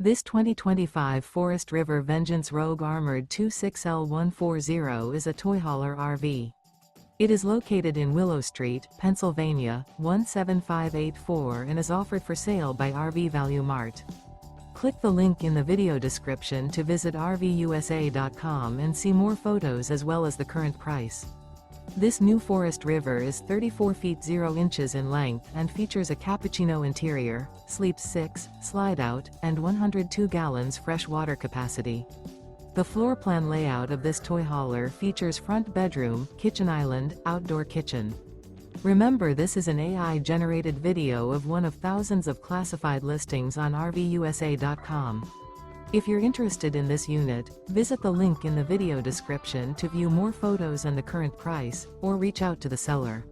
This 2025 Forest River Vengeance Rogue Armored 26L140 is a toy hauler RV. It is located in Willow Street, Pennsylvania, 17584 and is offered for sale by RV Value Mart. Click the link in the video description to visit RVUSA.com and see more photos as well as the current price. This new Forest River is 34 feet 0 inches in length and features a Cappucino interior, sleeps 6, Slideout, and 102 gallons fresh water capacity. The floor plan layout of this toy hauler features front bedroom, kitchen island, outdoor kitchen. Remember, this is an AI-generated video of one of thousands of classified listings on RVUSA.com. If you're interested in this unit, visit the link in the video description to view more photos and the current price, or reach out to the seller.